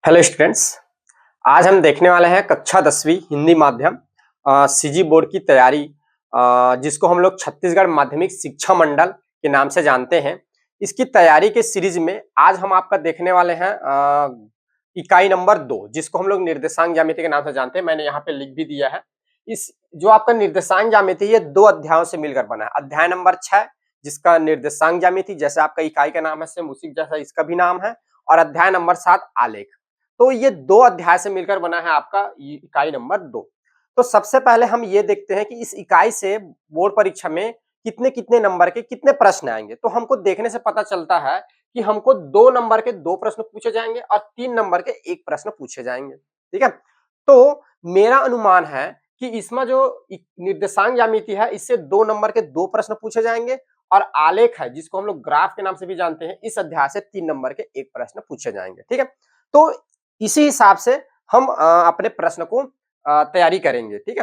Hello students. आज हम देखने वाले हैं कक्षा 10वीं हिंदी माध्यम सीजी बोर्ड की तैयारी, जिसको हम लोग छत्तीसगढ़ माध्यमिक शिक्षा मंडल के नाम से जानते हैं। इसकी तैयारी के सीरीज में आज हम आपका देखने वाले हैं इकाई नंबर 2, जिसको हम लोग निर्देशांक ज्यामिति के नाम से जानते हैं। मैंने यहाँ पे लिख भी दिया है। इस जो आपका निर्देशांक ज्यामिति ये 2 अध्यायों से मिलकर बना है। अध्याय नंबर 6 जिसका निर्देशांक ज्यामिति, जैसे आपका इकाई का नाम है सेम उसी जैसा इसका भी नाम है, और अध्याय नंबर 7 आलेख। तो ये 2 अध्याय से मिलकर बना है आपका इकाई नंबर 2। तो सबसे पहले हम ये देखते हैं कि इस इकाई से बोर्ड परीक्षा में कितने कितने नंबर के कितने प्रश्न आएंगे। तो हमको देखने से पता चलता है कि हमको 2 नंबर के 2 प्रश्न पूछे जाएंगे और 3 नंबर के 1 प्रश्न पूछे जाएंगे। ठीक है, तो मेरा अनुमान है कि इसमें जो निर्देशांक ज्यामिति है इससे 2 नंबर के 2 प्रश्न पूछे जाएंगे, और आलेख है जिसको हम लोग ग्राफ के नाम से भी जानते हैं, इस अध्याय से 3 नंबर के 1 प्रश्न पूछे जाएंगे। ठीक है, तो इसी हिसाब से हम अपने प्रश्न को तैयारी करेंगे। ठीक है,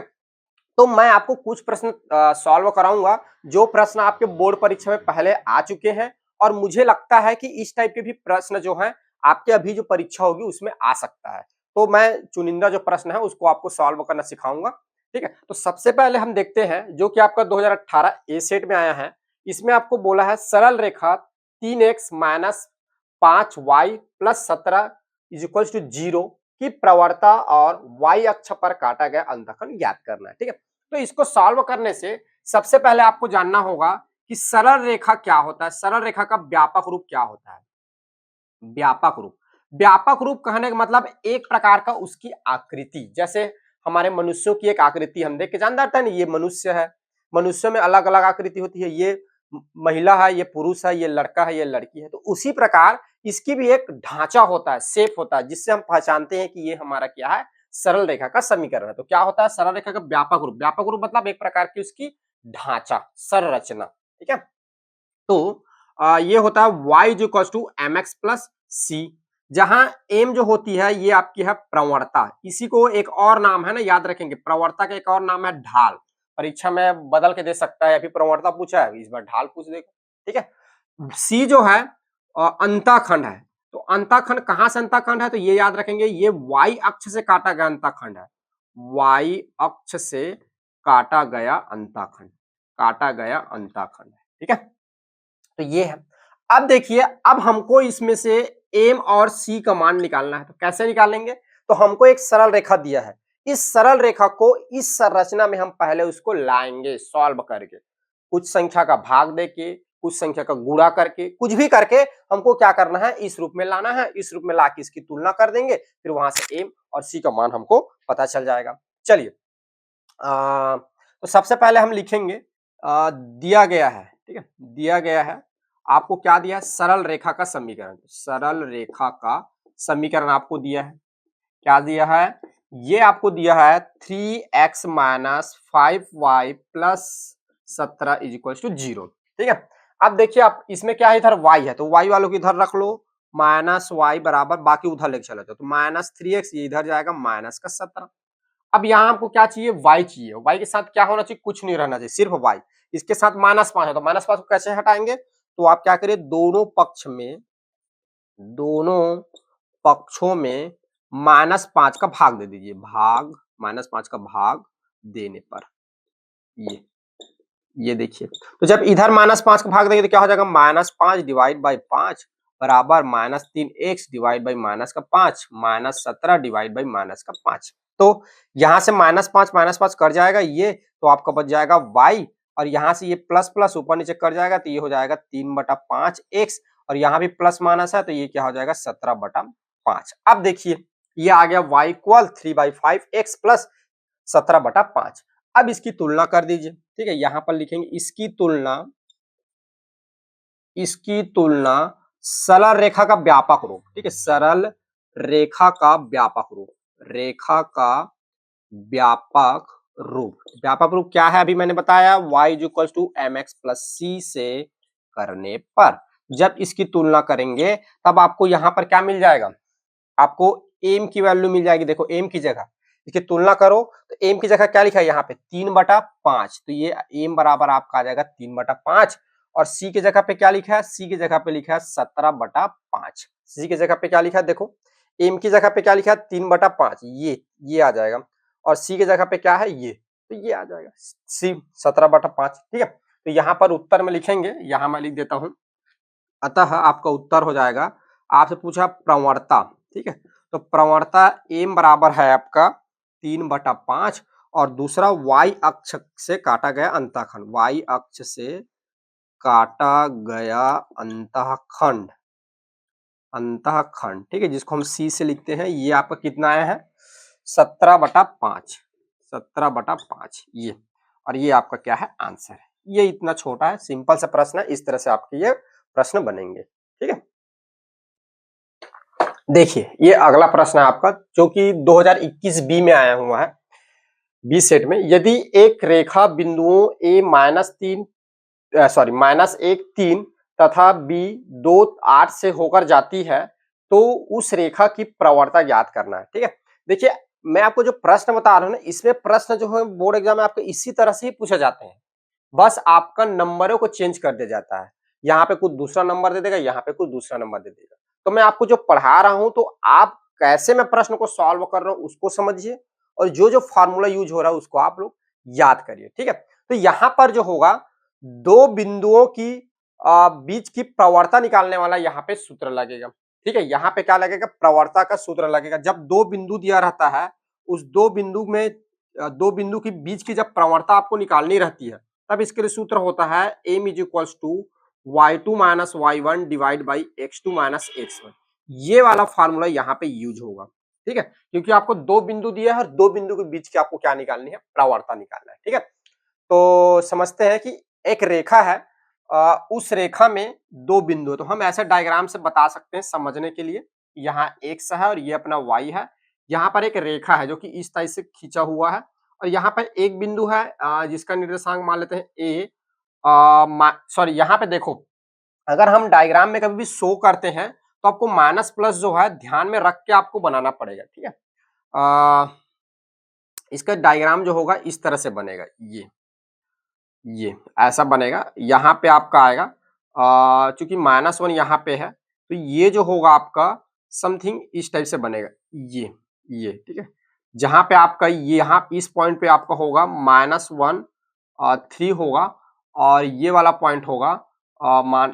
तो मैं आपको कुछ प्रश्न सॉल्व कराऊंगा जो प्रश्न आपके बोर्ड परीक्षा में पहले आ चुके हैं, और मुझे लगता है कि इस टाइप के भी प्रश्न जो हैं आपके अभी जो परीक्षा होगी उसमें आ सकता है। तो मैं चुनिंदा जो प्रश्न है उसको आपको सॉल्व करना सिखाऊंगा। ठीक है, तो सबसे पहले हम देखते हैं जो कि आपका 2018 ए सेट में आया है। इसमें आपको बोला है सरल रेखा 3x minus 5y plus 17 is equal to 0 की प्रवणता और y अक्ष पर काटा गया अंतःखंड ज्ञात करना है। ठीक है, तो इसको सॉल्व करने से सबसे पहले आपको जानना होगा कि सरल रेखा क्या होता है, सरल रेखा का व्यापक रूप क्या होता है। व्यापक रूप कहने का मतलब एक प्रकार का उसकी आकृति, जैसे हमारे मनुष्यों की एक आकृति हम देख के जान जाते हैं ना, ये मनुष्य है, मनुष्य में अलग अलग आकृति होती है, ये महिला है, ये पुरुष है, ये लड़का है, ये लड़की है। तो उसी प्रकार इसकी भी एक ढांचा होता है, शेप होता है, जिससे हम पहचानते हैं कि ये हमारा क्या है, सरल रेखा का समीकरण है। तो क्या होता है सरल रेखा का व्यापक रूप? व्यापक रूप मतलब एक प्रकार की उसकी ढांचा, संरचना। ठीक है, तो ये होता है y जो equal to m x plus c, जहां m जो होती है ये आपकी है प्रवणता। इसी को एक और नाम है ना, याद रखेंगे, प्रवणता का एक और नाम है ढाल। परीक्षा में बदल के दे सकता है, अभी प्रवणता पूछा है, इस बार ढाल पूछ देगा। ठीक है, सी जो है अंतःखंड है। तो अंतःखंड कहां से अंतःखंड है, तो ये याद रखेंगे, ये y अक्ष से काटा गया अंतःखंड है, y अक्ष से काटा गया अंतःखंड, काटा गया अंतःखंड है। ठीक है, तो ये है। अब देखिए, अब हमको इसमें से एम और सी का मान निकालना है। तो कैसे निकालेंगे, तो हमको एक सरल रेखा दिया है, इस सरल रेखा को इस संरचना में हम पहले उसको लाएंगे सॉल्व करके, कुछ संख्या का भाग देके, कुछ संख्या का गुणा करके, कुछ भी करके हमको क्या करना है, इस रूप में लाना है। इस रूप में लाके इसकी तुलना कर देंगे, फिर वहां से एम और सी का मान हमको पता चल जाएगा। चलिए, तो सबसे पहले हम लिखेंगे, दिया गया है, ठीक है, दिया गया है आपको क्या दिया है, सरल रेखा का समीकरण। सरल रेखा का समीकरण आपको दिया है, क्या दिया है, ये आपको दिया है 3x minus 5y plus 17 is equal to 0। ठीक है, अब देखिए आप इसमें क्या है, इधर y है तो y वालों को इधर रख लो, माइनस y बराबर बाकी उधर लेके चले जाओ, तो माइनस 3x ये इधर जाएगा माइनस का 17। अब यहाँ आपको क्या चाहिए, y चाहिए। y के साथ क्या होना चाहिए, कुछ नहीं रहना चाहिए, सिर्फ y। इसके साथ माइनस 5 है तो माइनस 5 को कैसे हटाएंगे, तो आप क्या करिए, दोनों पक्षों में -5 का भाग दे दीजिए, भाग -5 का भाग देने पर ये देखिए, तो जब इधर -5 का भाग देंगे तो क्या हो जाएगा, -5 डिवाइड बाई 5 बराबर -3x divide by -5 -17 divide by -5। तो यहाँ से -5 कट जाएगा ये, तो आपका बच जाएगा y, और यहाँ से ये प्लस प्लस ऊपर नीचे कर जाएगा तो ये हो जाएगा 3/5x, और यहाँ भी प्लस माइनस है तो ये क्या हो जाएगा 17/5। अब देखिए ये आ गया y इक्वल 3/5x प्लस 17/5। अब इसकी तुलना कर दीजिए। ठीक है, यहां पर लिखेंगे इसकी तुलना सरल रेखा का व्यापक रूप। ठीक है, सरल रेखा का व्यापक रूप, रेखा का व्यापक रूप क्या है, अभी मैंने बताया y equal to m x plus c से करने पर जब इसकी तुलना करेंगे तब आपको यहां पर क्या मिल जाएगा, आपको m की वैल्यू मिल जाएगी। देखो m की जगह इसकी तुलना करो तो m की जगह क्या लिखा है यहाँ पे 3/5, तो ये m बराबर आपका आ जाएगा 3/5, और c की जगह पे क्या लिखा है, c की जगह पे लिखा है 17/5। c की जगह पे क्या लिखा है, देखो एम की जगह पे क्या लिखा है 3/5, ये आ जाएगा, और सी की जगह पे क्या है ये, तो ये आ जाएगा सी 17/5। ठीक है, तो यहाँ पर उत्तर में लिखेंगे, यहाँ मैं लिख देता हूँ। अतः आपका उत्तर हो जाएगा, आपसे पूछा प्रवणता, ठीक है, तो प्रवणता एम बराबर है आपका 3/5, और दूसरा y अक्ष से काटा गया अंतःखंड, y अक्ष से काटा गया अंतःखंड, अंतःखंड, ठीक है, जिसको हम सी से लिखते हैं, ये आपका कितना आया है 17/5, 17/5 ये, और ये आपका क्या है आंसर है। ये इतना छोटा है, सिंपल सा प्रश्न है, इस तरह से आपके ये प्रश्न बनेंगे। ठीक है, देखिए ये अगला प्रश्न है आपका, जो कि 2021 बी में आया हुआ है, बी सेट में। यदि एक रेखा बिंदुओं ए -3 -1 3 तथा बी 2 8 से होकर जाती है, तो उस रेखा की प्रवणता ज्ञात करना है। ठीक है, देखिए मैं आपको जो प्रश्न बता रहा हूँ ना, इसमें प्रश्न जो है बोर्ड एग्जाम में आपको इसी तरह से ही पूछे जाते हैं, बस आपका नंबरों को चेंज कर दिया जाता है, यहाँ पे कुछ दूसरा नंबर दे देगा, यहाँ पे कुछ दूसरा नंबर दे देगा। तो मैं आपको जो पढ़ा रहा हूँ, तो आप कैसे मैं प्रश्न को सॉल्व कर रहा हूँ उसको समझिए, और जो जो फार्मूला यूज हो रहा है उसको आप लोग याद करिए। ठीक है, तो यहाँ पर जो होगा, दो बिंदुओं की बीच की प्रवणता निकालने वाला यहाँ पे सूत्र लगेगा। ठीक है, यहाँ पे क्या लगेगा, प्रवणता का सूत्र लगेगा। जब दो बिंदु दिया रहता है, उस दो बिंदु में दो बिंदु के बीच की जब प्रवणता आपको निकालनी रहती है, तब इसके लिए सूत्र होता है m is equals to y2 minus y1 divide by x2 minus x1। ये वाला फार्मूला यहाँ पे यूज होगा। ठीक है, क्योंकि आपको दो बिंदु दिया है और दो बिंदु के बीच की आपको क्या निकालनी है, प्रवणता निकालना है। ठीक है, तो समझते हैं कि एक रेखा है, उस रेखा में दो बिंदु, तो हम ऐसे डायग्राम से बता सकते हैं समझने के लिए। यहाँ x है और ये अपना y है, यहाँ पर एक रेखा है जो कि इस तरह से खींचा हुआ है, और यहाँ पर एक बिंदु है जिसका निर्देशांक मान लेते हैं a, सॉरी यहाँ पे देखो, अगर हम डायग्राम में कभी भी शो करते हैं तो आपको माइनस प्लस जो है ध्यान में रख के आपको बनाना पड़ेगा। ठीक है, इसका डायग्राम जो होगा इस तरह से बनेगा, ये ऐसा बनेगा, यहाँ पे आपका आएगा, चूंकि -1 यहाँ पे है, तो ये जो होगा आपका समथिंग इस टाइप से बनेगा, ये ठीक है, जहां पे आपका यहाँ इस पॉइंट पे आपका होगा -1 3 होगा, और ये वाला पॉइंट होगा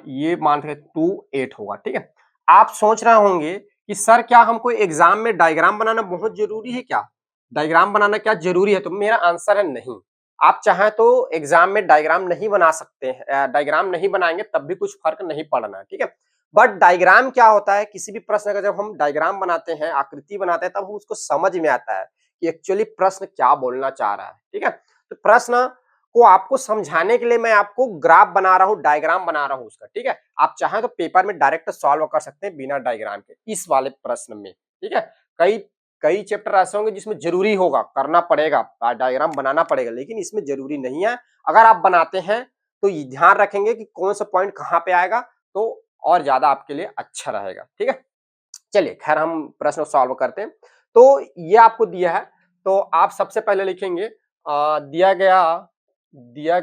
ये मान रहे 2 8 होगा। ठीक है, आप सोच रहे होंगे कि सर क्या हमको एग्जाम में डायग्राम बनाना बहुत जरूरी है क्या, डायग्राम बनाना क्या जरूरी है, तो मेरा आंसर है नहीं। आप चाहें तो एग्जाम में डायग्राम नहीं बना सकते हैं, डायग्राम नहीं बनाएंगे तब भी कुछ फर्क नहीं पड़ना है। ठीक है, बट डायग्राम क्या होता है, किसी भी प्रश्न का जब हम डायग्राम बनाते हैं, आकृति बनाते हैं, तब उसको समझ में आता है कि एक्चुअली प्रश्न क्या बोलना चाह रहा है। ठीक है, तो प्रश्न को आपको समझाने के लिए मैं आपको ग्राफ बना रहा हूँ, डायग्राम बना रहा हूँ उसका। ठीक है, आप चाहें तो पेपर में डायरेक्ट सॉल्व कर सकते हैं बिना डायग्राम के इस वाले प्रश्न में। ठीक है, कई कई चैप्टर ऐसे होंगे जिसमें जरूरी होगा, करना पड़ेगा, डायग्राम बनाना पड़ेगा, लेकिन इसमें जरूरी नहीं है। अगर आप बनाते हैं तो ये ध्यान रखेंगे कि कौन सा पॉइंट कहाँ पे आएगा, तो और ज्यादा आपके लिए अच्छा रहेगा। ठीक है, चलिए खैर हम प्रश्न सॉल्व करते हैं। तो ये आपको दिया है, तो आप सबसे पहले लिखेंगे दिया गया दिया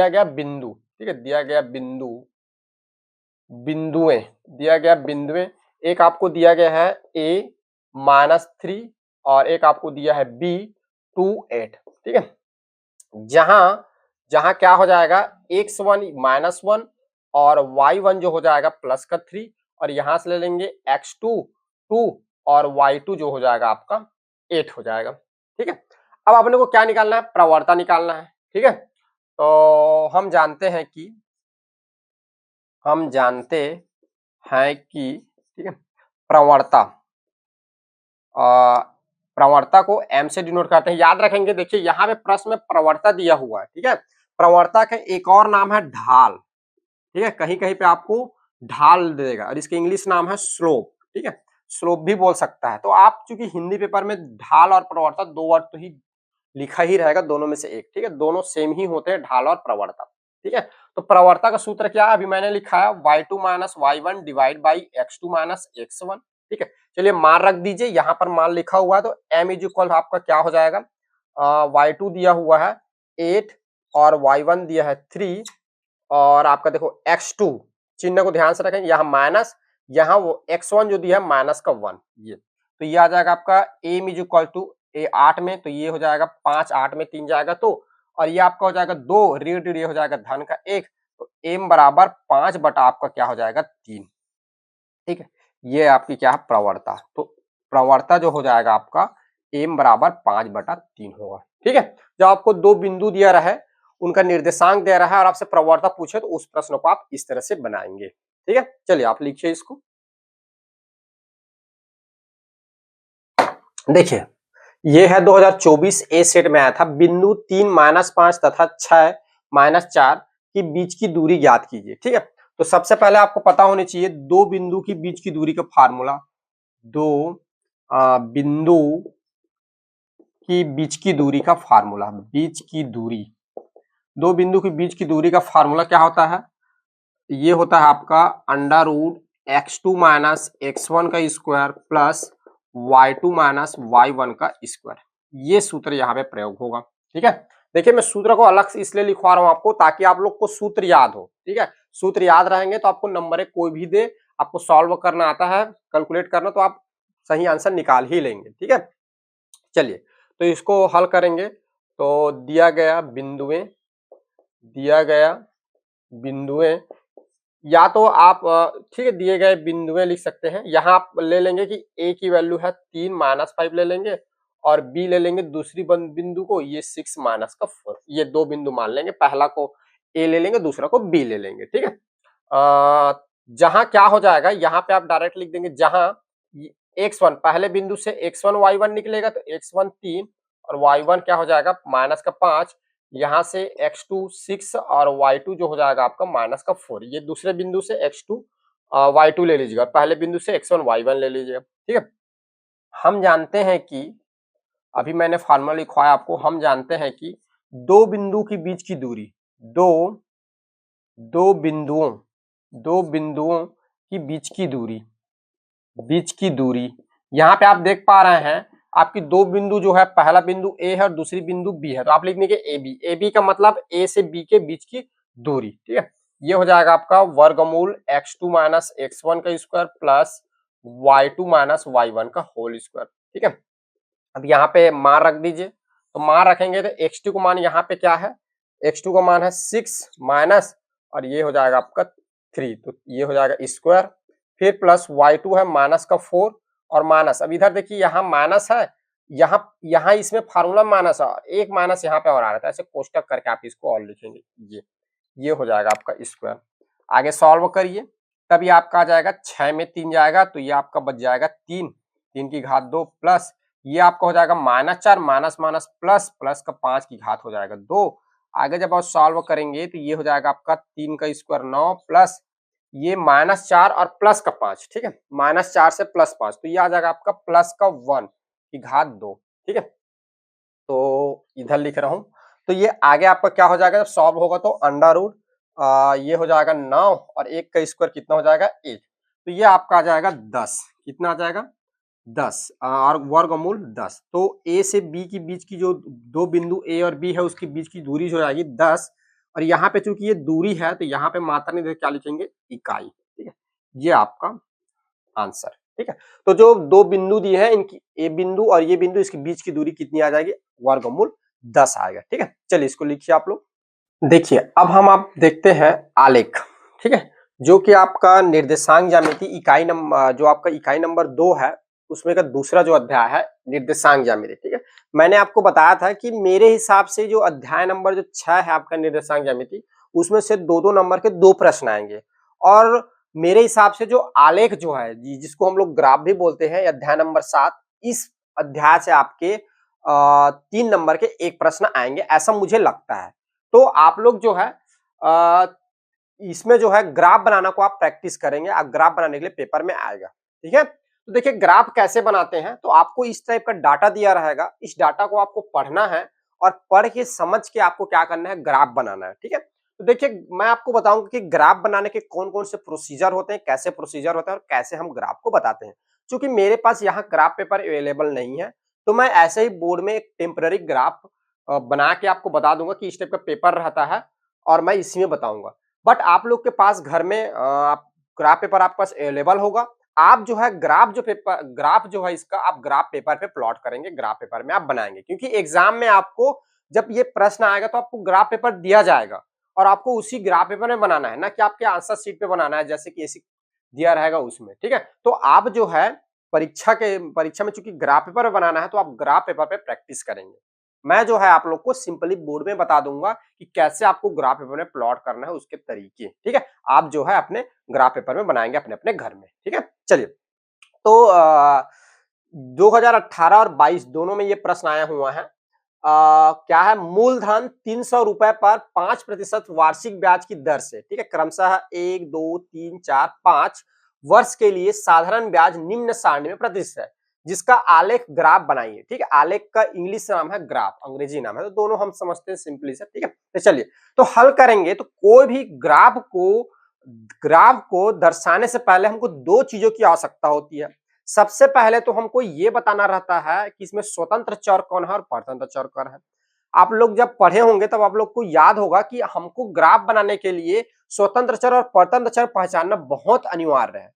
गया बिंदु। ठीक है, दिया गया बिंदु, बिंदुएं, दिया गया बिंदुएं, एक आपको दिया गया है a -3 और एक आपको दिया है b 2 8। ठीक है, जहां जहां क्या हो जाएगा, x1 -1 और y1 जो हो जाएगा प्लस का 3, और यहां से ले लेंगे x2 2 और y2 जो हो जाएगा आपका 8 हो जाएगा। ठीक है, अब अपने को क्या निकालना है, प्रवणता निकालना है। ठीक है, तो हम जानते हैं कि ठीक है, प्रवणता प्रवणता को m से डिनोट करते हैं, याद रखेंगे। देखिए यहाँ पे प्रश्न में प्रवणता दिया हुआ है। ठीक है, प्रवणता का एक और नाम है ढाल। ठीक है, कहीं कहीं पे आपको ढाल देगा, और इसके इंग्लिश नाम है स्लोप। ठीक है, स्लोप भी बोल सकता है। तो आप चूंकि हिंदी पेपर में ढाल और प्रवणता दो वर्ड तो ही लिखा ही रहेगा, दोनों में से एक। ठीक है, दोनों सेम ही होते हैं, ढाल और प्रवणता। ठीक है, तो प्रवणता का सूत्र क्या है, अभी मैंने लिखा है y2 minus y1 divide by x2 minus x1। ठीक है, चलिए मान रख दीजिए, यहाँ पर मान लिखा हुआ है, तो m इज इक्वल आपका क्या हो जाएगा, y2 दिया हुआ है 8 और y1 दिया है 3, और आपका देखो x2 चिन्ह को ध्यान से रखेंगे, यहाँ माइनस, यहाँ वो x1 जो दिया है माइनस का 1, ये तो ये आ जाएगा आपका m इज इक्वल टू ए 8 में, तो ये हो जाएगा 5, 8 में 3 जाएगा तो, और ये आपका हो जाएगा 2, ऋण ये हो जाएगा धन का 1, तो m बराबर 5 बटा आपका क्या हो जाएगा 3। ठीक है, ये आपकी क्या है प्रवणता, तो प्रवणता जो हो जाएगा आपका m बराबर 5 बटा 3 होगा। ठीक है, जब आपको दो बिंदु दिया रहा है, उनका निर्देशांक दे रहा है और आपसे प्रवणता पूछे तो उस प्रश्न को आप इस तरह से बनाएंगे। ठीक है, चलिए आप लिखिए इसको। देखिए ये है 2024 ए सेट में आया था, बिंदु 3 -5 तथा 6 -4 के बीच की दूरी ज्ञात कीजिए। ठीक है, तो सबसे पहले आपको पता होनी चाहिए दो बिंदु के बीच की दूरी का फार्मूला, दो बिंदु की बीच की दूरी का फार्मूला, बीच की दूरी, दो बिंदु के बीच की दूरी का फार्मूला क्या होता है, ये होता है आपका under root x2 minus x1 का square plus y2 minus y1 का स्क्वायर, ये सूत्र यहाँ पे प्रयोग होगा। ठीक है, देखिए मैं सूत्र को अलग से इसलिए लिखवा रहा हूँ आपको ताकि आप लोग को सूत्र याद हो। ठीक है, सूत्र याद रहेंगे तो आपको नंबर एक कोई भी दे, आपको सॉल्व करना आता है, कैलकुलेट करना, तो आप सही आंसर निकाल ही लेंगे। ठीक है, चलिए तो इसको हल करेंगे, तो दिया गया बिंदुएं, दिया गया बिंदुएं, या तो आप ठीक है दिए गए बिंदुएं लिख सकते हैं, यहाँ आप ले लेंगे कि a की वैल्यू है 3 -5 ले लेंगे और b ले लेंगे दूसरी बिंदु को, ये 6 माइनस का 4, ये दो बिंदु मान लेंगे, पहला को a ले लेंगे दूसरा को b ले लेंगे। ठीक है, जहां क्या हो जाएगा यहाँ पे आप डायरेक्ट लिख देंगे, जहां x1 पहले बिंदु से x1 y1 निकलेगा तो x1 3 और y1 क्या हो जाएगा माइनस का 5, यहाँ से x2 6 और y2 जो हो जाएगा आपका माइनस का 4, ये दूसरे बिंदु से x2 y2 ले लीजिएगा, पहले बिंदु से x1 y1 ले लीजिएगा। ठीक है, हम जानते हैं कि अभी मैंने फार्मूला लिखवाया आपको, हम जानते हैं कि दो बिंदु के बीच की दूरी, दो दो बिंदुओं दो बिंदुओं की बीच की दूरी, बीच की दूरी, यहाँ पे आप देख पा रहे हैं आपकी दो बिंदु जो है, पहला बिंदु ए है और दूसरी बिंदु बी है, तो आप लिख देंगे ए बी, ए बी का मतलब ए से बी के बीच की दूरी। ठीक है, ये हो जाएगा आपका वर्गमूल x2 माइनस x1 का square plus y2 minus y1 का होल स्क्वायर। ठीक है, अब यहाँ पे मान रख दीजिए, तो मान रखेंगे तो x2 का मान यहाँ पे क्या है, x2 का मान है 6 माइनस और ये हो जाएगा आपका 3, तो ये हो जाएगा स्क्वायर, फिर प्लस y2 है माइनस का 4 और माइनस, अब इधर देखिए यहाँ माइनस है, यहाँ यहाँ इसमें फार्मूला माइनस है, एक माइनस यहाँ पे और आ रहा था, ऐसे कोष्टक करके आप इसको और लिखेंगे, ये हो जाएगा आपका स्क्वायर। आगे सॉल्व करिए, तब ये आपका आ जाएगा 6 में 3 जाएगा तो ये आपका बच जाएगा 3, 3 की घात 2 प्लस ये आपका हो जाएगा -4 माइनस माइनस प्लस, प्लस का 5 की घात हो जाएगा 2। आगे जब आप सॉल्व करेंगे तो ये हो जाएगा आपका 3 का स्क्वायर 9 प्लस ये -4 और प्लस का 5। ठीक है, -4 से +5 तो ये आ जाएगा आपका प्लस का 1 की घात 2। ठीक है, तो इधर लिख रहा हूं, तो ये आगे आपका क्या हो जाएगा जब सॉल्व होगा तो अंडर रूट ये हो जाएगा 9 और 1 का स्क्वायर कितना हो जाएगा 1, तो ये आपका आ जाएगा 10, कितना आ जाएगा 10 और वर्गमूल 10, तो ए से बी के बीच की जो दो बिंदु ए और बी है उसके बीच की दूरी जो आएगी 10, और यहाँ पे चूंकि ये दूरी है तो यहाँ पे मात्रा नहीं क्या लिखेंगे इकाई। ठीक है, ये आपका आंसर। ठीक है, तो जो दो बिंदु दिए हैं इनकी ए बिंदु और ये बिंदु इसके बीच की दूरी कितनी आ जाएगी, वर्गमूल 10 आएगा। ठीक है, चलिए इसको लिखिए आप लोग। देखिए अब हम आप देखते हैं आलेख। ठीक है, जो कि आपका निर्देशांक ज्यामिति इकाई नंबर, जो आपका इकाई नंबर 2 है उसमें का दूसरा जो अध्याय है निर्देशांक ज्यामिति। ठीक है, मैंने आपको बताया था कि मेरे हिसाब से जो अध्याय नंबर जो 6 है आपका निर्देशांक ज्यामिति, उसमें से दो दो नंबर के दो प्रश्न आएंगे, और मेरे हिसाब से जो आलेख जो है जिसको हम लोग ग्राफ भी बोलते हैं, अध्याय नंबर 7, इस अध्याय से आपके 3 नंबर के एक प्रश्न आएंगे ऐसा मुझे लगता है। तो आप लोग जो है इसमें जो है ग्राफ बनाना को आप प्रैक्टिस करेंगे, आप ग्राफ बनाने के लिए पेपर में आएगा। ठीक है, तो देखिए ग्राफ कैसे बनाते हैं, तो आपको इस टाइप का डाटा दिया रहेगा, इस डाटा को आपको पढ़ना है और पढ़ के समझ के आपको क्या करना है, ग्राफ बनाना है। ठीक है, तो देखिए मैं आपको बताऊंगा कि ग्राफ बनाने के कौन कौन से प्रोसीजर होते हैं, कैसे प्रोसीजर होता है और कैसे हम ग्राफ को बताते हैं। क्योंकि मेरे पास यहाँ ग्राफ पेपर अवेलेबल नहीं है, तो मैं ऐसे ही बोर्ड में एक टेम्पररी ग्राफ बना के आपको बता दूंगा कि इस टाइप का पेपर रहता है और मैं इसी में बताऊंगा। बट आप लोग के पास घर में आप ग्राफ पेपर आपके पास अवेलेबल होगा। आप जो है ग्राफ जो है इसका आप ग्राफ पेपर पे प्लॉट करेंगे, ग्राफ पेपर में आप बनाएंगे, क्योंकि एग्जाम में आपको जब ये प्रश्न आएगा तो आपको ग्राफ पेपर दिया जाएगा और आपको उसी ग्राफ पेपर में बनाना है, ना कि आपके आंसर शीट पे बनाना है जैसे कि ऐसी दिया रहेगा उसमें, ठीक है। तो आप जो है परीक्षा में चूंकि ग्राफ पेपर बनाना है तो आप ग्राफ पेपर पे प्रैक्टिस करेंगे। मैं जो है आप लोग को सिंपली बोर्ड में बता दूंगा कि कैसे आपको ग्राफ पेपर में प्लॉट करना है, उसके तरीके, ठीक है। आप जो है अपने ग्राफ पेपर में बनाएंगे अपने अपने घर में, ठीक है। चलिए, तो 2018 और 22 दोनों में ये प्रश्न आया हुआ है। क्या है, मूलधन 300 रुपए पर 5% वार्षिक ब्याज की दर से, ठीक है, क्रमशः 1 2 3 4 5 वर्ष के लिए साधारण ब्याज निम्न सारणी में प्रतिशत है, जिसका आलेख ग्राफ बनाइए, ठीक है। आलेख का इंग्लिश नाम है ग्राफ, अंग्रेजी नाम है, तो दोनों हम समझते हैं सिंपली से, ठीक है। तो चलिए, तो हल करेंगे तो कोई भी ग्राफ को दर्शाने से पहले हमको दो चीजों की आवश्यकता होती है। सबसे पहले तो हमको ये बताना रहता है कि इसमें स्वतंत्र चर कौन है और परतंत्र चर कौन है। आप लोग जब पढ़े होंगे तब आप लोग को याद होगा कि हमको ग्राफ बनाने के लिए स्वतंत्र चर और परतंत्र चर पहचानना बहुत अनिवार्य है।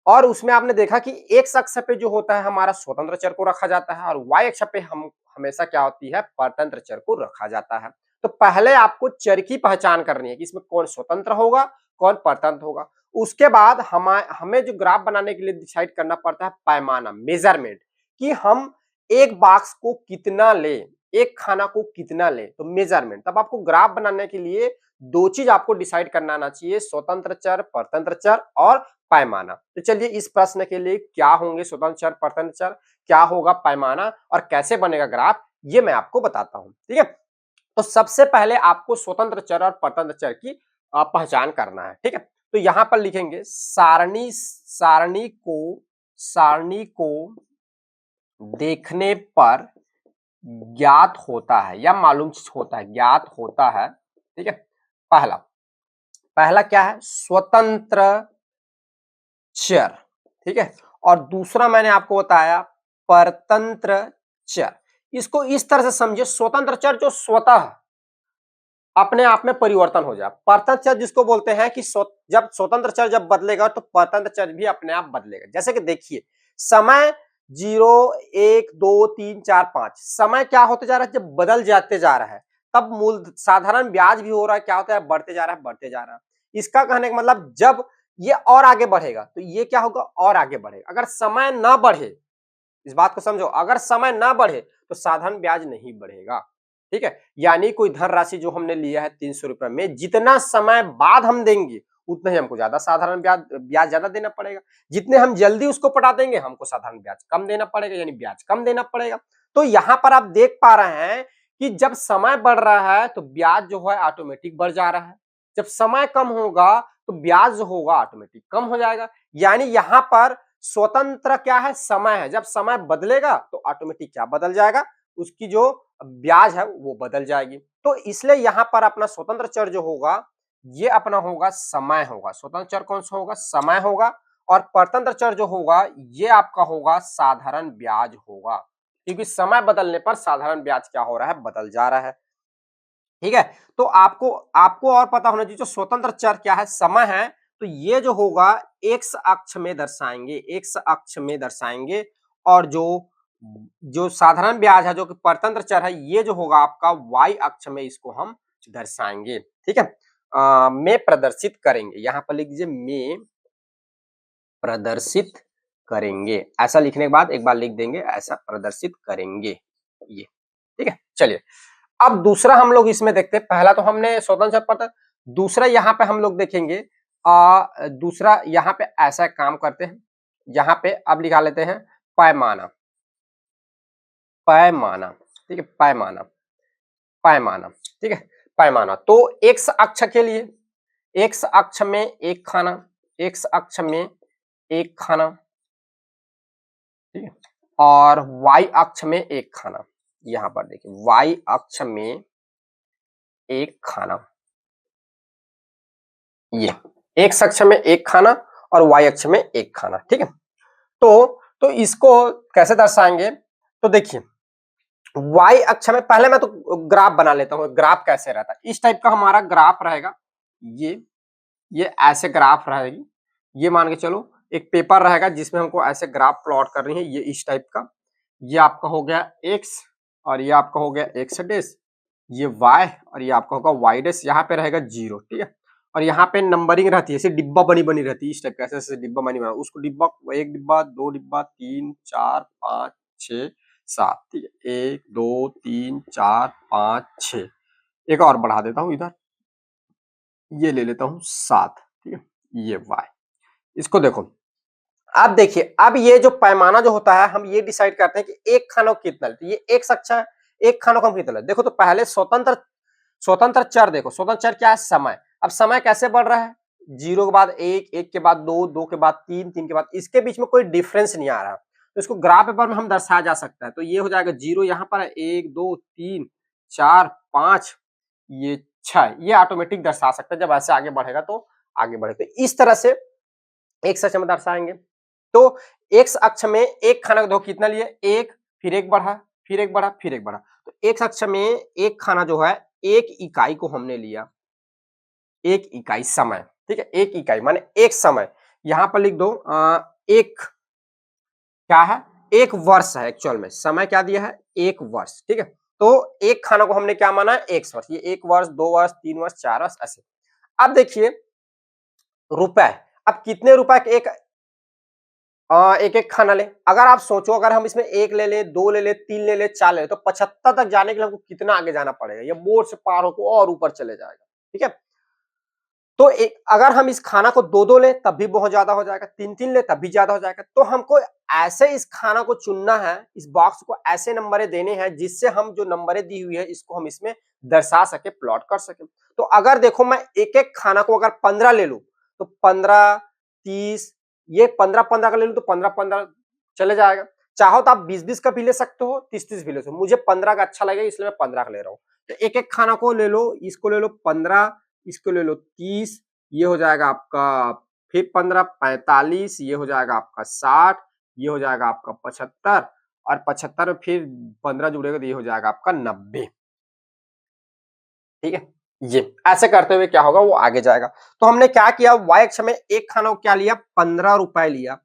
और उसमें आपने देखा कि एक्स अक्ष पे जो होता है हमारा स्वतंत्र चर को रखा जाता है और वाई अक्ष पे हम हमेशा क्या होती है, परतंत्र चर को रखा जाता है। तो पहले आपको चर की पहचान करनी है कि इसमें कौन स्वतंत्र होगा, कौन परतंत्र होगा। उसके बाद हमें जो ग्राफ बनाने के लिए डिसाइड करना पड़ता है पैमाना, मेजरमेंट, कि हम एक बॉक्स को कितना ले, एक खाना को कितना ले, तो मेजरमेंट। तब आपको ग्राफ बनाने के लिए दो चीज आपको डिसाइड करना आना चाहिए, स्वतंत्र चर, परतंत्र चर और पैमाना। तो चलिए, इस प्रश्न के लिए क्या होंगे स्वतंत्र चर, परतंत्र चर, क्या होगा पैमाना और कैसे बनेगा ग्राफ, ये मैं आपको बताता हूं, ठीक है। तो सबसे पहले आपको स्वतंत्र चर और परतंत्र चर की पहचान करना है, ठीक है। तो यहां पर लिखेंगे सारणी को देखने पर ज्ञात होता है या मालूम होता है, ज्ञात होता है, ठीक है। पहला पहला क्या है, स्वतंत्र चर, ठीक है। और दूसरा मैंने आपको बताया परतंत्र चर। इसको इस तरह से समझिए, स्वतंत्र चर जो स्वतः अपने आप में परिवर्तन हो जाए, परतंत्र चर जिसको बोलते हैं कि जब स्वतंत्र चर जब बदलेगा तो परतंत्र चर भी अपने आप बदलेगा। जैसे कि देखिए, समय 0 1 2 3 4 5 समय क्या होते जा रहा है, जब बदल जाते जा रहा है तब मूल साधारण ब्याज भी हो रहा है, क्या होता है, बढ़ते जा रहा है, बढ़ते जा रहा है। इसका कहने का मतलब जब ये और आगे बढ़ेगा तो ये क्या होगा, और आगे बढ़ेगा। अगर समय ना बढ़े, इस बात को समझो, अगर समय ना बढ़े तो साधारण ब्याज नहीं बढ़ेगा, ठीक है। यानी कोई धनराशि जो हमने लिया है 300 रुपए में, जितना समय बाद हम देंगे उतना ही हमको ज्यादा साधारण ब्याज ज्यादा देना पड़ेगा। जितने हम जल्दी उसको पटा देंगे हमको साधारण ब्याज कम देना पड़ेगा, यानी ब्याज कम देना पड़ेगा। तो यहाँ पर आप देख पा रहे हैं कि जब समय बढ़ रहा है तो ब्याज जो है ऑटोमेटिक बढ़ जा रहा है, जब समय कम होगा तो ब्याज जो होगा ऑटोमेटिक कम हो जाएगा। यानी यहाँ पर स्वतंत्र क्या है, समय है, जब समय बदलेगा तो ऑटोमेटिक क्या बदल जाएगा, उसकी जो ब्याज है वो बदल जाएगी। तो इसलिए यहाँ पर अपना स्वतंत्र चर जो होगा ये अपना होगा समय होगा, स्वतंत्र चर कौन सा होगा, समय होगा। और परतंत्र चर जो होगा ये आपका होगा साधारण ब्याज होगा, क्योंकि समय बदलने पर साधारण ब्याज क्या हो रहा है, बदल जा रहा है, ठीक है। तो आपको आपको और पता होना चाहिए जो स्वतंत्र चर क्या है, समय है, तो ये जो होगा एक्स अक्ष में दर्शाएंगे, एक्स अक्ष में दर्शाएंगे। और जो जो साधारण ब्याज है जो कि परतंत्र चर है, ये जो होगा आपका वाई अक्ष में इसको हम दर्शाएंगे, ठीक है। में प्रदर्शित करेंगे, यहां पर लिख दीजिए में प्रदर्शित करेंगे, ऐसा लिखने के बाद एक बार लिख देंगे ऐसा प्रदर्शित करेंगे, ये, ठीक है। चलिए, अब दूसरा हम लोग इसमें देखते हैं, पहला तो हमने स्वतंत्र चर परतंत्र, दूसरा यहाँ पे हम लोग देखेंगे दूसरा यहाँ पे ऐसा काम करते हैं, यहाँ पे अब लिखा लेते हैं पैमाना, पैमाना, ठीक है, पैमाना, पैमाना, ठीक है, पैमाना। तो एक्स अक्ष के लिए, एक्स अक्ष में एक खाना, एक्स अक्ष में एक खाना, ठीक है, और वाई अक्ष में एक खाना। यहां पर देखिए वाई अक्ष में एक खाना, ये एक्स अक्ष में एक खाना और वाई अक्ष में एक खाना, ठीक है। तो इसको कैसे दर्शाएंगे, तो देखिए वाई अक्ष में पहले मैं तो ग्राफ बना लेता हूं, ग्राफ कैसे रहता है, इस टाइप का हमारा ग्राफ रहेगा, ये ऐसे ग्राफ रहेगी। ये मान के चलो एक पेपर रहेगा जिसमें हमको ऐसे ग्राफ प्लॉट करनी है, ये इस टाइप का। ये आपका हो गया एक्स और ये आपका हो गया एक्स डैश, ये वाई और ये आपका होगा वाई डैश, यहाँ पे रहेगा 0, ठीक है। और यहाँ पे नंबरिंग रहती है, ऐसे डिब्बा बनी बनी रहती है इस टाइप का, ऐसे ऐसे डिब्बा बनी बना, उसको डिब्बा 1 डिब्बा 2 डिब्बा 3 4 5 6 7, ठीक है, 1 2 3 4 5 6। एक और बढ़ा देता हूँ इधर, ये ले लेता हूँ 7, ठीक है, ये वाई। इसको देखो, अब देखिए, अब ये जो पैमाना जो होता है हम ये डिसाइड करते हैं कि एक खानों को कितना लेते हैं, ये एक अक्ष है, एक खानों को हम कितना लेते हैं। देखो तो पहले स्वतंत्र स्वतंत्र चर देखो, स्वतंत्र चर क्या है, समय। अब समय कैसे बढ़ रहा है, 0 के बाद 1, 1 के बाद 2, 2 के बाद 3, 3 के बाद, इसके बीच में कोई डिफरेंस नहीं आ रहा, तो इसको ग्राफ पेपर में हम दर्शाया जा सकता है। तो ये हो जाएगा 0 यहाँ पर है, 1 2 3 4 5, ये 6, ये ऑटोमेटिक दर्शा सकते हैं। जब ऐसे आगे बढ़ेगा तो आगे बढ़ेगा, तो इस तरह से एक्स अक्ष में दर्शाएंगे। तो एक्स अक्ष में एक खाना देखो कितना लिए, एक, फिर एक बढ़ा, फिर एक बढ़ा, फिर एक बढ़ा। तो एक्स अक्ष में एक खाना जो है, एक इकाई को हमने लिया, एक इकाई समय, ठीक है, एक इकाई माने एक समय। यहां पर लिख दो एक क्या है, एक वर्ष है एक्चुअल में, समय क्या दिया है, एक वर्ष, ठीक है। तो एक खाना को हमने क्या माना है, एक वर्ष, ये 1 वर्ष 2 वर्ष 3 वर्ष 4 वर्ष ऐसे। अब देखिए रुपए, अब कितने रुपए के एक एक खाना ले, अगर आप सोचो अगर हम इसमें 1 ले ले, 2 ले ले, 3 ले ले, 4 ले ले, तो 75 तक जाने के लिए हमको कितना आगे जाना पड़ेगा, ये बोर्ड से पार होकर और ऊपर चले जाएगा, ठीक है। तो अगर हम इस खाना को 2-2 ले तब भी बहुत ज्यादा हो जाएगा, 3-3 ले तब भी ज्यादा हो जाएगा। तो हमको ऐसे इस खाना को चुनना है, इस बॉक्स को ऐसे नंबरें देने हैं जिससे हम जो नंबरें दी हुई है इसको हम इसमें दर्शा सके, प्लॉट कर सके। तो अगर देखो मैं एक एक खाना को अगर 15 ले लूं, तो 15 30, ये 15-15 का ले लूं तो 15-15 चले जाएगा। चाहो तो आप 20-20 का भी ले सकते हो, 30-30 भी ले सकते हो, मुझे 15 का अच्छा लगेगा इसलिए मैं 15 का ले रहा हूँ। तो एक एक खाना को ले लो, इसको ले लो 15, इसको ले लो 30, ये हो जाएगा आपका, फिर 15 45, ये हो जाएगा आपका 60, ये हो जाएगा आपका 75, और 75 में फिर 15 जुड़ेगा तो ये हो जाएगा आपका 90, ठीक है। ये ऐसे करते हुए क्या होगा, वो आगे जाएगा। तो हमने क्या किया, वाई अक्ष में एक खाना को क्या लिया, 15 रुपए लिया,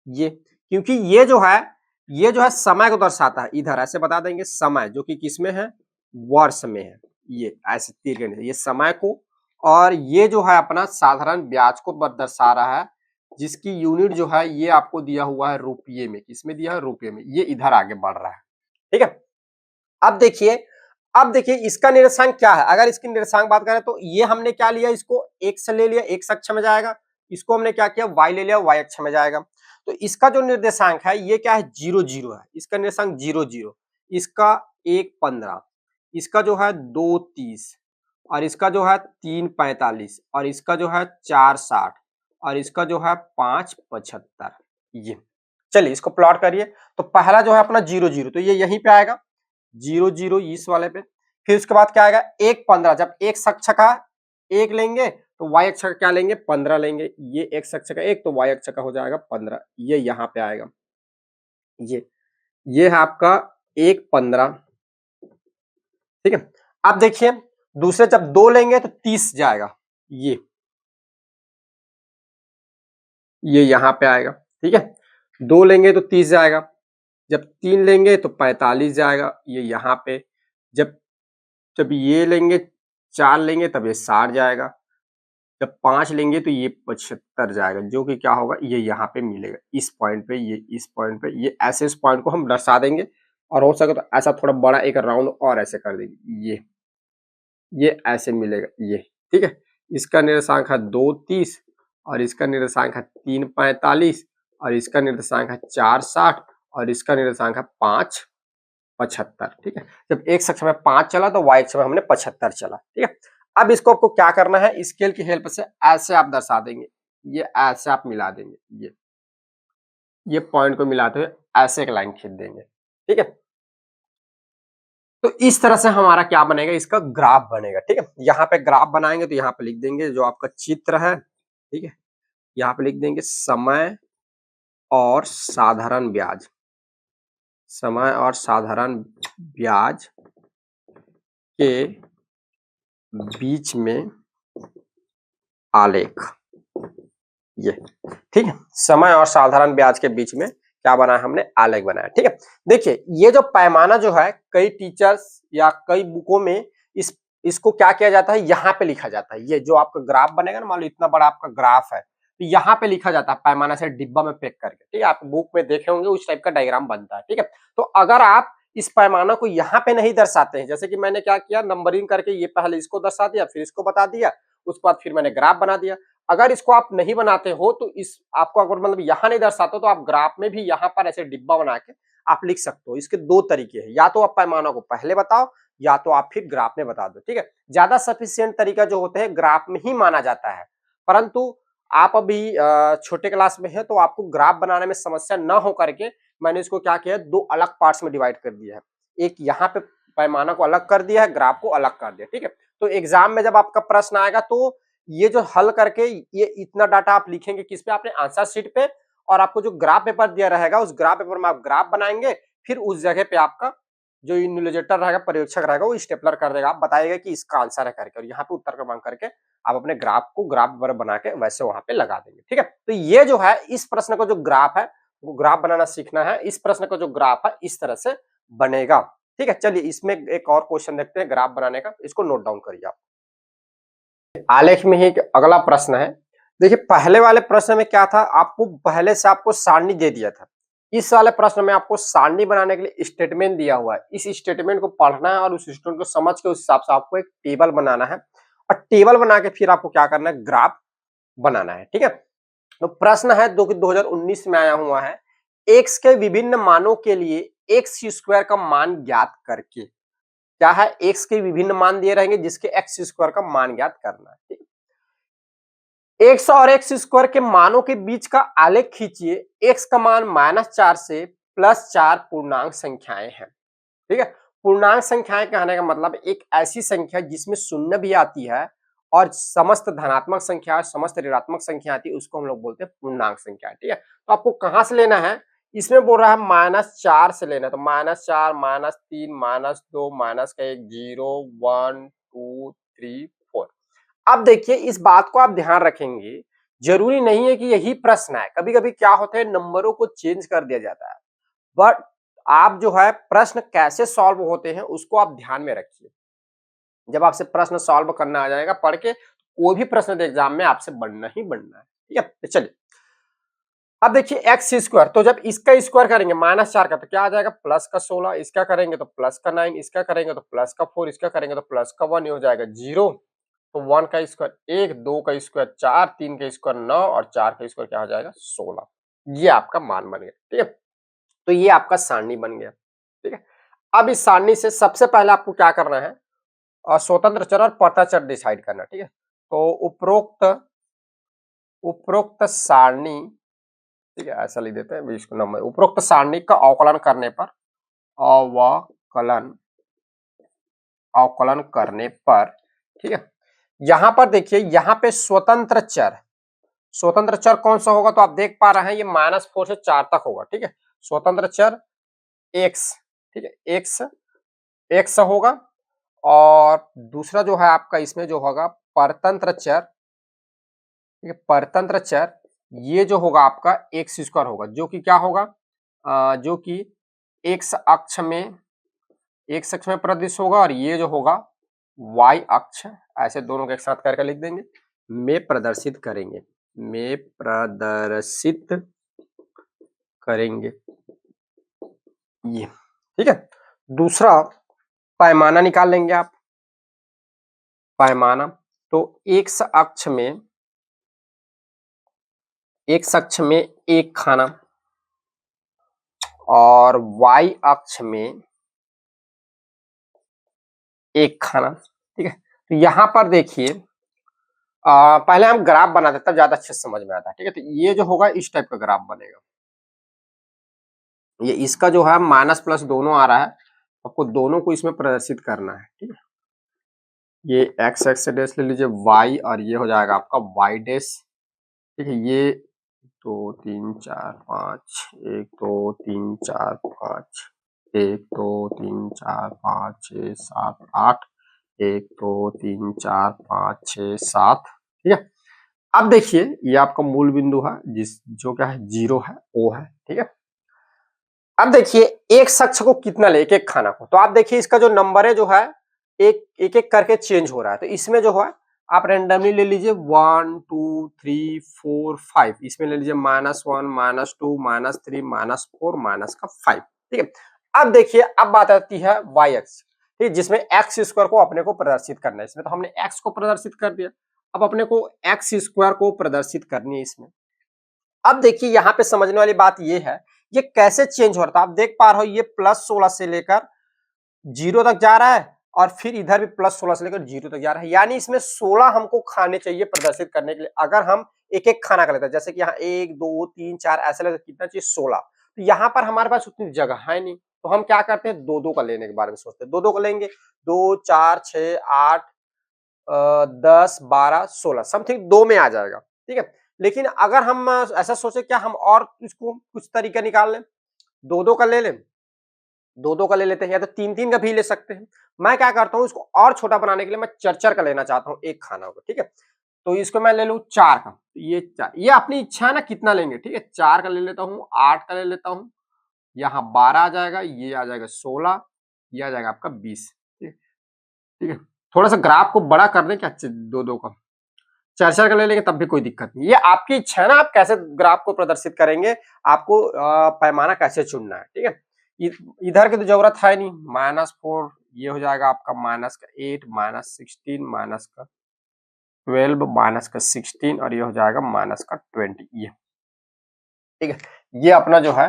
ये क्योंकि ये जो है समय को दर्शाता है, इधर ऐसे बता देंगे समय जो कि किसमें है, वर्ष में है, ये ऐसे तीर के नीचे ये समय को, और ये जो है अपना साधारण ब्याज को दर्शा रहा है, जिसकी यूनिट जो है ये आपको दिया हुआ है रुपये में, किसमें दिया है, रुपये में, ये इधर आगे बढ़ रहा है, ठीक है। अब देखिए, अब देखिए इसका निर्देशांक क्या है, अगर इसकी निर्देशांक बात करें तो ये हमने क्या लिया, इसको एक्स ले लिया, एक्स अक्ष में जाएगा, इसको हमने क्या किया, वाई ले लिया, वाई अक्ष में जाएगा। तो इसका जो निर्देशांक है ये क्या है, 0 0 है, इसका निर्देशांक 0 0, इसका 1 15, इसका जो है 2 30, और इसका जो है 3 45, और इसका जो है 4 60, और इसका जो है 5 75, ये चलिए इसको प्लॉट करिए। तो पहला जो है अपना 0 0, तो ये यहीं पे आएगा 0 0 इस वाले पे। फिर उसके बाद क्या आएगा, 1 15, जब एक अक्ष का एक लेंगे तो वाई अक्ष का क्या लेंगे, 15 लेंगे, ये एक्स अक्ष का एक तो वाई अक्ष का हो जाएगा 15, ये यहाँ पे आएगा, ये है आपका 1 15, ठीक है। अब देखिए दूसरे जब 2 लेंगे तो 30 जाएगा, ये यहाँ पे आएगा, ठीक है। 2 लेंगे तो 30 जाएगा, जब 3 लेंगे तो 45 जाएगा, ये यहाँ पे, जब जब ये लेंगे 4 लेंगे तब ये 60 जाएगा, जब 5 लेंगे तो ये 75 जाएगा, जो कि क्या होगा, ये यहाँ पे मिलेगा इस पॉइंट पे, ये इस पॉइंट पे, ये ऐसे इस पॉइंट को हम दर्शा देंगे, और हो सके तो ऐसा थोड़ा बड़ा एक राउंड और ऐसे कर देंगे, ये ऐसे मिलेगा, ये ठीक है। इसका निर्देशांक है 2 30, और इसका निर्देशांक है 3 45, और इसका निर्देशांक है 4 60, और इसका निर्देशांक है 5 75, ठीक है। जब एक अक्ष में 5 चला तो वाई अक्ष में हमने 75 चला, ठीक है। अब इसको आपको क्या करना है, स्केल की हेल्प से ऐसे आप दर्शा देंगे, ये ऐसे आप मिला देंगे, ये पॉइंट को मिलाते हुए ऐसे एक लाइन खींच देंगे, ठीक है। तो इस तरह से हमारा क्या बनेगा, इसका ग्राफ बनेगा, ठीक है। यहाँ पे ग्राफ बनाएंगे तो यहाँ पे लिख देंगे जो आपका चित्र है, ठीक है, यहाँ पे लिख देंगे समय और साधारण ब्याज, समय और साधारण ब्याज के बीच में आलेख, ये, ठीक है। समय और साधारण ब्याज के बीच में क्या बनाया हमने, आलेख बनाया, ठीक है। देखिए ये जो पैमाना जो है कई टीचर्स या कई बुकों में इसको क्या किया जाता है, यहाँ पे लिखा जाता है। ये जो आपका ग्राफ बनेगा ना, मान लो इतना बड़ा आपका ग्राफ है, तो यहाँ पे लिखा जाता है पैमाना से डिब्बा में पैक करके, ठीक है। आप बुक में देखे होंगे उस टाइप का डायग्राम बनता है, ठीक है। तो अगर आप इस पैमाना को यहाँ पे नहीं दर्शाते हैं, जैसे कि मैंने क्या किया, नंबरिंग करके ये पहले इसको दर्शा दिया, फिर इसको बता दिया, उसके बाद फिर मैंने ग्राफ बना दिया। अगर इसको आप नहीं बनाते हो तो इस आपको अगर मतलब यहाँ नहीं दर्शाते हो तो आप ग्राफ में भी यहाँ पर ऐसे डिब्बा बना के आप लिख सकते हो। इसके दो तरीके हैं, या तो आप पैमाना को पहले बताओ या तो आप फिर ग्राफ में बता दो, ठीक है। ज्यादा सफिशिएंट तरीका जो होते हैं ग्राफ में ही माना जाता है, परंतु आप अभी छोटे क्लास में है तो आपको ग्राफ बनाने में समस्या न हो करके मैंने इसको क्या किया, दो अलग पार्ट्स में डिवाइड कर दिया है। एक यहाँ पे पैमाना को अलग कर दिया है, ग्राफ को अलग कर दिया, ठीक है। तो एग्जाम में जब आपका प्रश्न आएगा तो ये जो हल करके ये इतना डाटा आप लिखेंगे किस पे, आपने आंसर शीट पे, और आपको जो ग्राफ पेपर दिया रहेगा उस ग्राफ पेपर में आप ग्राफ बनाएंगे, फिर उस जगह पे आपका जो इन्विजिलेटर रहेगा, पर्यवेक्षक रहेगा, वो स्टेपलर कर देगा, आप बताइएगा कि इसका आंसर है करके, और यहाँ पे उत्तर क्रमांक करके आप अपने ग्राफ को ग्राफ पेपर बना के वैसे वहां पे लगा देंगे, ठीक है। तो ये जो है इस प्रश्न का जो ग्राफ है वो ग्राफ बनाना सीखना है। इस प्रश्न का जो ग्राफ है इस तरह से बनेगा, ठीक है। चलिए इसमें एक और क्वेश्चन देखते हैं ग्राफ बनाने का, इसको नोट डाउन करिए आप। आलेख में ही एक अगला प्रश्न है। देखिए पहले वाले प्रश्न में क्या था, आपको पहले से आपको सारणी दे दिया था। इस वाले प्रश्न में आपको सारणी बनाने के लिए स्टेटमेंट दिया हुआ है। इस स्टेटमेंट को पढ़ना है और उस स्टेटमेंट को समझ के उस हिसाब से आपको एक टेबल बनाना है, और टेबल बना के फिर आपको क्या करना है, ग्राफ बनाना है, ठीक है। तो प्रश्न है जो कि 2019 में आया हुआ है, एक्स के विभिन्न मानों के लिए एक्स स्क्वायर का मान ज्ञात करके। क्या है, एक्स के विभिन्न मान दिए रहेंगे जिसके एक्स स्क्वायर का मान ज्ञात करना है, ठीक है। एक्स और एक्स स्क्वायर के मानों के बीच का आलेख खींचिए। एक्स का मान -4 से +4 पूर्णांक संख्याएं हैं, ठीक है। पूर्णांक संख्याएं कहने का मतलब एक ऐसी संख्या जिसमें शून्य भी आती है और समस्त धनात्मक संख्या समस्त ऋणात्मक संख्या आती है, उसको हम लोग बोलते हैं पूर्णांक संख्या, ठीक है। तो आपको कहां से लेना है, इसमें बोल रहा है -4 से लेना है, तो -4 -3 -2 -1 0 1 2 3 4। अब देखिए इस बात को आप ध्यान रखेंगे, जरूरी नहीं है कि यही प्रश्न है, कभी कभी क्या होता है नंबरों को चेंज कर दिया जाता है, बट आप जो है प्रश्न कैसे सॉल्व होते हैं उसको आप ध्यान में रखिए। जब आपसे प्रश्न सॉल्व करना आ जाएगा पढ़ के, कोई भी प्रश्न एग्जाम में आपसे बनना ही बनना है, ठीक है। तो चलिए अब देखिए एक्स स्क्वायर, तो जब इसका स्क्वायर करेंगे -4 का तो क्या आ जाएगा, प्लस का 16, इसका करेंगे तो प्लस का 9, इसका करेंगे तो प्लस का 4, इसका करेंगे तो प्लस का 1, ये हो जाएगा 0। तो 1 का स्क्वायर 1, 2 का स्क्वायर 4, 3 का स्क्वायर 9 और 4 का स्क्वायर क्या हो जाएगा 16। ये आपका मान बन गया, ठीक है। तो ये आपका सारणी बन गया, ठीक है। अब इस सारणी से सबसे पहले आपको क्या करना है, और स्वतंत्र चर और पता चर डिसाइड करना, ठीक है। तो उपरोक्त उपरोक्त सारणी, ठीक है, ऐसा लिख देते हैं इसको नंबर, उपरोक्त सारणी का अवकलन करने पर, अवकलन अवकलन करने पर, ठीक है। यहां पर देखिए यहाँ पे स्वतंत्र चर कौन सा होगा, तो आप देख पा रहे हैं ये -4 से 4 तक होगा, ठीक है। स्वतंत्र चर एक्स, ठीक है, एक्स एक्स होगा, और दूसरा जो है आपका इसमें जो होगा परतंत्र चर, ठीक है, परतंत्र चर ये जो होगा आपका एक्स स्क्वायर होगा, जो कि क्या होगा, जो कि एक्स अक्ष में प्रदर्शित होगा, और ये जो होगा वाई अक्ष, ऐसे दोनों को एक साथ करके लिख देंगे, में प्रदर्शित करेंगे, में प्रदर्शित करेंगे ये, ठीक है। दूसरा पैमाना निकाल लेंगे आप, पैमाना, तो एक्स अक्ष में एक खाना और वाई अक्ष में एक खाना, ठीक है। तो यहां पर देखिए पहले हम ग्राफ बना देते हैं, ज्यादा अच्छे से समझ में आता है, ठीक है। तो ये जो होगा इस टाइप का ग्राफ बनेगा, ये इसका जो है माइनस प्लस दोनों आ रहा है, आपको दोनों को इसमें प्रदर्शित करना है, ठीक है। ये एक्स एक्स डैश ले लीजिए, वाई, और ये हो जाएगा आपका वाई डैश, ठीक है। ये 2 3 4 5 1 2 3 4 5 1 2 3 4 5 6 7 8 1 2 3 4 5 6 7, ठीक है। अब देखिए ये आपका मूल बिंदु है जो क्या है 0 है, O है, ठीक है। अब देखिए एक शख्स को कितना ले, एक खाना को, तो आप देखिए इसका जो नंबर है जो है एक एक करके चेंज हो रहा है, तो इसमें जो है आप रेंडमली ले लीजिए 1 2 3 4 5, इसमें ले लीजिए -1 -2 -3 -4 -5, ठीक है। अब देखिए अब बात आती है y अक्ष, ठीक है, जिसमें x स्क्वायर को अपने को प्रदर्शित करना है। इसमें तो हमने x को प्रदर्शित कर दिया, अब अपने को x स्क्वायर को प्रदर्शित करनी है इसमें। अब देखिए यहाँ पे समझने वाली बात ये है, ये कैसे चेंज हो रहा था, आप देख पा रहे हो ये +16 से लेकर 0 तक जा रहा है और फिर इधर भी +16 से लेकर 0 तक जा रहा है, यानी इसमें 16 हमको खाने चाहिए प्रदर्शित करने के लिए। अगर हम एक एक खाना कर लेते हैं, जैसे कि यहाँ 1 2 3 4 ऐसे लगता कितना चाहिए 16, तो यहाँ पर हमारे पास उतनी जगह है नहीं, तो हम क्या करते हैं दो दो का लेने के बारे में सोचते हैं, दो दो का लेंगे, 2 4 6 8 10 12 16 समथिंग 2 में आ जाएगा, ठीक है। लेकिन अगर हम ऐसा सोचे क्या हम और इसको कुछ तरीका निकाल लें, दो दो का ले लें, दो दो का ले लेते हैं, या तो तीन तीन का भी ले सकते हैं। मैं क्या करता हूँ इसको और छोटा बनाने के लिए मैं चर का लेना चाहता हूँ एक खाना को, ठीक है। तो इसको मैं ले लूँ 4 का, ये 4, ये अपनी इच्छा है ना कितना लेंगे, ठीक है। 4 का ले लेता हूँ, 8 का ले लेता हूँ, यहाँ 12 आ जाएगा, ये आ जाएगा 16, ये आ जाएगा आपका 20, ठीक है, ठीक है। थोड़ा सा ग्राफ को बड़ा कर दें क्या, दो दो का, चार चार का ले लेंगे तब भी कोई दिक्कत नहीं, ये आपकी इच्छा है ना आप कैसे ग्राफ को प्रदर्शित करेंगे, आपको पैमाना कैसे चुनना है, ठीक है। इधर की तो जरूरत है नहीं, -4 ये हो जाएगा आपका -8 -16 -12 -16 और ये हो जाएगा -20, ये ठीक है। ये अपना जो है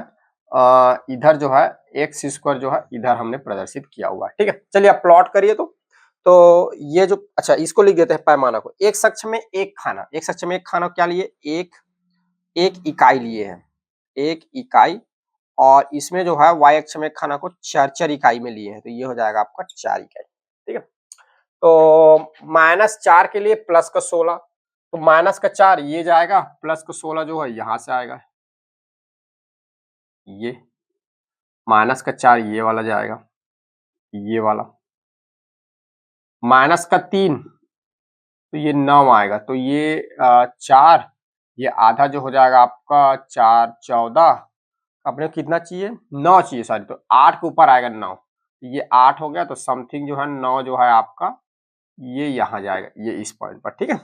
इधर जो है एक्स स्क्वायर जो है इधर हमने प्रदर्शित किया हुआ है, ठीक है। चलिए आप प्लॉट करिए तो ये जो अच्छा इसको लिख देते हैं पैमाना को, एक शख्स में एक खाना, एक शख्स में एक खाना क्या लिए, एक इकाई लिए हैं, एक इकाई, और इसमें जो है y अक्ष में खाना को 4 इकाई में लिए हैं, तो ये हो जाएगा आपका 4 इकाई, ठीक है। तो -4 के लिए प्लस का 16, तो माइनस का 4 ये जाएगा, प्लस का 16 जो है यहाँ से आएगा, ये माइनस का 4 ये वाला जाएगा, ये वाला माइनस का 3 तो ये 9 आएगा, तो ये 4, ये आधा जो हो जाएगा आपका 4 14, अपने को कितना चाहिए 9 चाहिए, सॉरी, तो 8 के ऊपर आएगा 9, ये 8 हो गया, तो समथिंग जो है 9 जो है आपका ये यहाँ जाएगा, ये इस पॉइंट पर, ठीक है।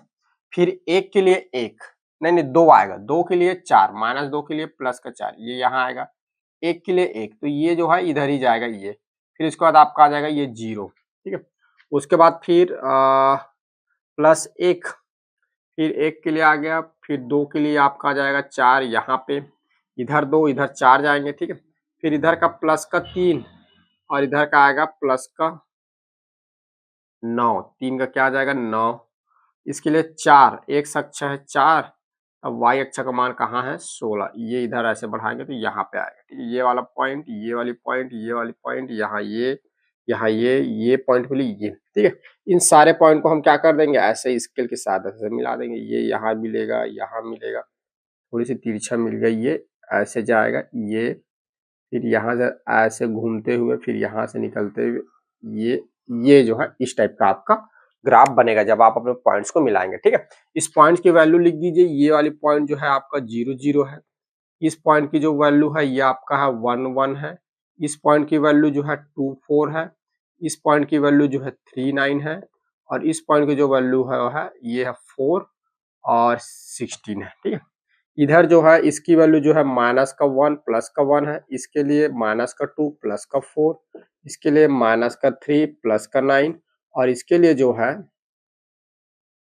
फिर एक के लिए एक, नहीं नहीं 2 आएगा, 2 के लिए 4, -2 के लिए प्लस का 4, ये यहाँ आएगा, एक के लिए एक, तो ये जो है इधर ही जाएगा ये, फिर इसके बाद आपका आ जाएगा ये 0, ठीक है। उसके बाद फिर +1, फिर एक के लिए आ गया, फिर 2 के लिए आपका आ जाएगा 4 यहाँ पे, इधर 2 इधर 4 जाएंगे, ठीक है। फिर इधर का प्लस का 3 और इधर का आएगा प्लस का 9, 3 का क्या आ जाएगा 9, इसके लिए 4, x अक्ष है 4, अब y अक्ष का मान कहाँ है 16, ये इधर ऐसे बढ़ाएंगे तो यहाँ पे आएगा, ठीक है। ये वाला पॉइंट, ये वाली पॉइंट, ये वाली पॉइंट, यहाँ ये पॉइंट मिली, ये ठीक है। इन सारे पॉइंट को हम क्या कर देंगे, ऐसे स्केल के साथ ऐसे मिला देंगे, ये यहाँ मिलेगा, यहाँ मिलेगा, थोड़ी सी तिरछा मिल गई, ये ऐसे जाएगा, ये फिर यहाँ से ऐसे घूमते हुए फिर यहाँ से निकलते हुए ये जो है इस टाइप का आपका ग्राफ बनेगा जब आप अपने पॉइंट्स को मिलाएंगे, ठीक है। इस पॉइंट्स की वैल्यू लिख दीजिए, ये वाली पॉइंट जो है आपका 0 0 है, इस पॉइंट की जो वैल्यू है ये आपका है 1 1 है, इस पॉइंट की वैल्यू जो है 2 4 है, इस पॉइंट की वैल्यू जो है 3 9 है, और इस पॉइंट की जो वैल्यू है ये है 4 और 16 है, ठीक है। इधर जो है इसकी वैल्यू जो है माइनस का 1 प्लस का 1 है, इसके लिए माइनस का 2 प्लस का 4, इसके लिए माइनस का 3 प्लस का 9, और इसके लिए जो है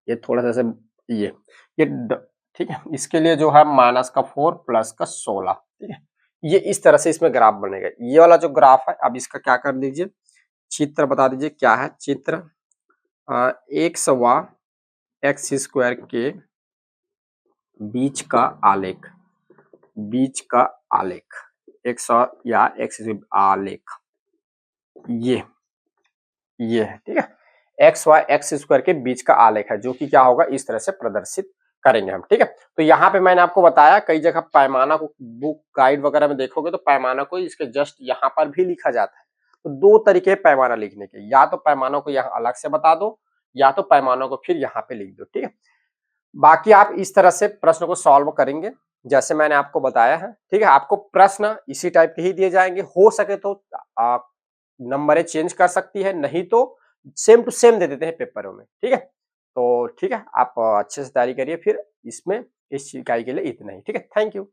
ये थोड़ा सा ये ठीक है, इसके लिए जो है माइनस का 4 प्लस का 16, ठीक है। ये इस तरह से इसमें ग्राफ बनेगा, ये वाला जो ग्राफ है अब इसका क्या कर दीजिए, चित्र बता दीजिए क्या है चित्र, एक सवा एक्स स्क्वायर के बीच का आलेख, बीच का आलेख, 100 या एक्स आलेख, ये है, ठीक है। एक्स वाई एक्स स्क्वायर के बीच का आलेख है, जो कि क्या होगा इस तरह से प्रदर्शित करेंगे हम, ठीक है। तो यहाँ पे मैंने आपको बताया कई जगह पैमाना को बुक गाइड वगैरह में देखोगे तो पैमाना को इसके जस्ट यहाँ पर भी लिखा जाता है। तो दो तरीके पैमाना लिखने के, या तो पैमानों को यहाँ अलग से बता दो, या तो पैमानों को फिर यहाँ पे लिख दो, ठीक है। बाकी आप इस तरह से प्रश्न को सॉल्व करेंगे जैसे मैंने आपको बताया है, ठीक है। आपको प्रश्न इसी टाइप के ही दिए जाएंगे, हो सके तो आप नंबरें चेंज कर सकती है, नहीं तो सेम टू सेम दे देते हैं पेपरों में, ठीक है। तो ठीक है, आप अच्छे से तैयारी करिए, फिर इसमें इस इकाई के लिए इतना ही, ठीक है। Thank you.